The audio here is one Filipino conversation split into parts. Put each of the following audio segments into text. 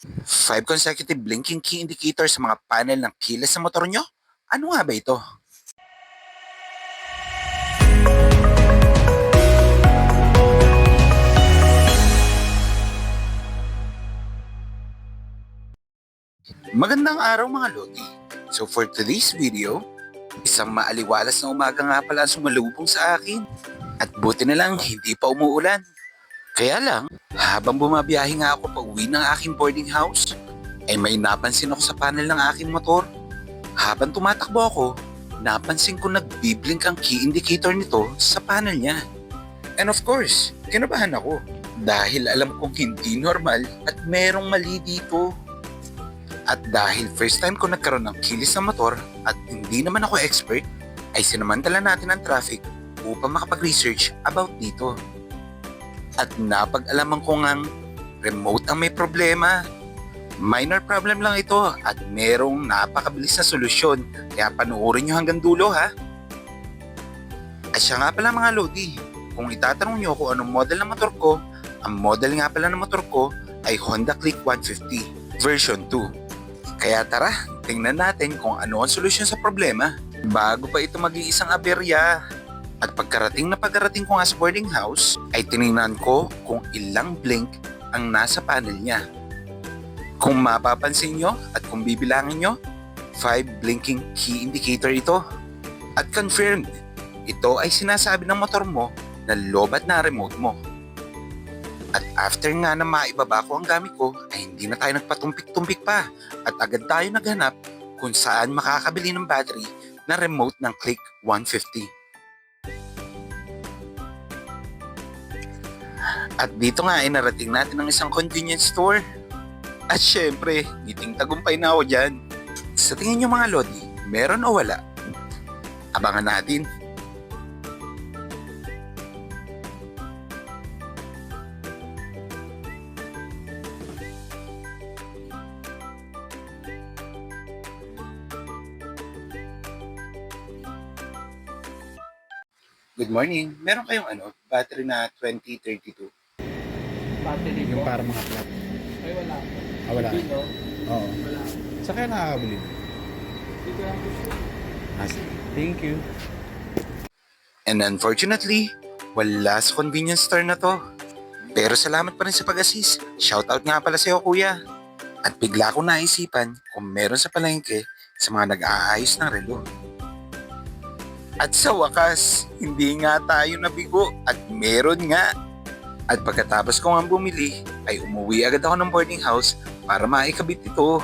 5 consecutive blinking key indicator sa mga panel ng keyless sa motor nyo? Ano nga ba ito? Magandang araw mga Lodi. So for today's video, isang maaliwalas na umaga nga pala ang sumalubong sa akin. At buti na lang hindi pa umuulan. Kaya lang, habang bumabiyahe nga ako pa uwi ng aking boarding house, ay may napansin ako sa panel ng aking motor. Habang tumatakbo ako, napansin ko nagbiblink ang key indicator nito sa panel niya. And of course, kinabahan ako dahil alam kong hindi normal at merong mali dito. At dahil first time ko nagkaroon ng kilis sa motor at hindi naman ako expert, ay sinamantala natin ang traffic upang makapag-research about dito. At napag-alaman ko ngang remote ang may problema. Minor problem lang ito at merong napakabilis na solusyon, kaya panoorin nyo hanggang dulo ha. At siya nga pala mga Lodi, kung itatanong nyo kung anong model ng motor ko, ang model nga pala ng motor ko ay Honda Click 150 version 2. Kaya tara, tingnan natin kung ano ang solusyon sa problema bago pa ito mag-iisang aberya. At pagkarating ko nga sa boarding house, ay tinignan ko kung ilang blink ang nasa panel niya. Kung mapapansin nyo at kung bibilangin nyo, 5 blinking key indicator ito. At confirmed, ito ay sinasabi ng motor mo na lobat na remote mo. At after nga na maibaba ko ang gamit ko, ay hindi na tayo nagpatumpik-tumpik pa at agad tayo naghanap kung saan makakabili ng battery na remote ng Click 150. At dito nga ay narating natin ang isang convenience store. At syempre, ngiting tagumpay na ako dyan. Sa tingin nyo mga Lodi, meron o wala? Abangan natin. Good morning. Meron kayong battery na 2032? Battery Yung ko? para mga flat. Ay, wala. Ah, wala. Hindi, no? Oo. Wala. Sa kaya nakakabili? Hindi ko lang gusto. Thank you. And unfortunately, wala sa convenience store na to. Pero salamat pa rin sa pag-assist. Shoutout nga pala sa'yo kuya. At bigla ko naisipan kung meron sa palengke sa mga nag-aayos ng relo. At sa wakas, hindi nga tayo nabigo at meron nga. At pagkatapos ko nga bumili, ay umuwi agad ako ng boarding house para maikabit ito.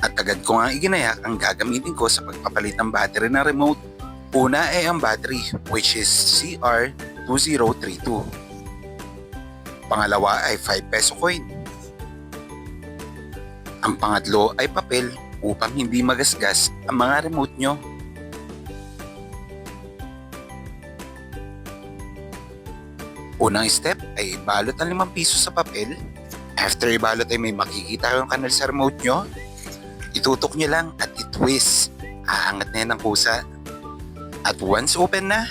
At agad ko nga iginayak ang gagamitin ko sa pagpapalit ng battery ng remote. Una ay ang battery, which is CR2032. Pangalawa ay 5 peso coin. Ang pangatlo ay papel upang hindi magasgas ang mga remote nyo. Unang step ay ibalot ang 5 piso sa papel. After ibalot ay may makikita yung kanal sa remote nyo. Itutok nyo lang at i-twist. Aangat na yan ng kusa. At once open na,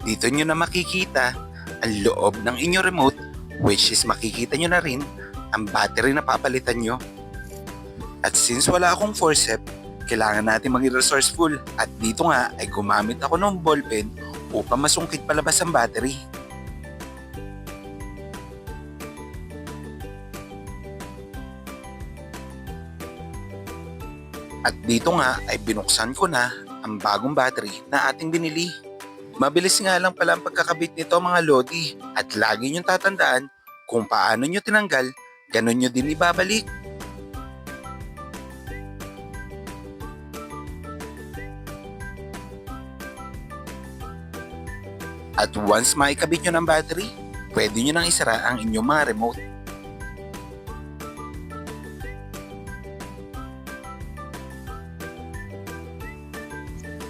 dito nyo na makikita ang loob ng inyong remote, which is makikita nyo na rin ang battery na papalitan nyo. At since wala akong forceps, kailangan natin maging resourceful. At dito nga ay gumamit ako ng ballpen upang masungkit palabas ang battery. At dito nga ay binuksan ko na ang bagong battery na ating binili. Mabilis nga lang pala ang pagkakabit nito mga Lodi at lagi niyong tatandaan kung paano nyo tinanggal, ganun nyo din ibabalik. At once maikabit nyo ng battery, pwede nyo nang isara ang inyong mga remote.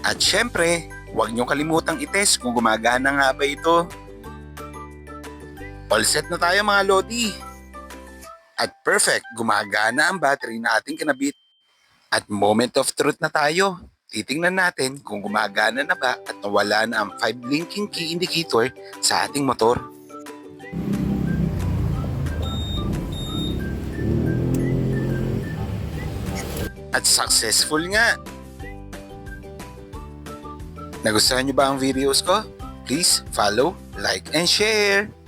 At syempre, huwag niyong kalimutang i-test kung gumagana nga ba ito. All set na tayo mga Lodi. At perfect, gumagana ang battery na ating kinabit. At moment of truth na tayo. Titingnan natin kung gumagana na ba at nawala na ang 5 blinking key indicator sa ating motor. At successful nga! Nagustuhan niyo ba ang videos ko? Please follow, like, and share!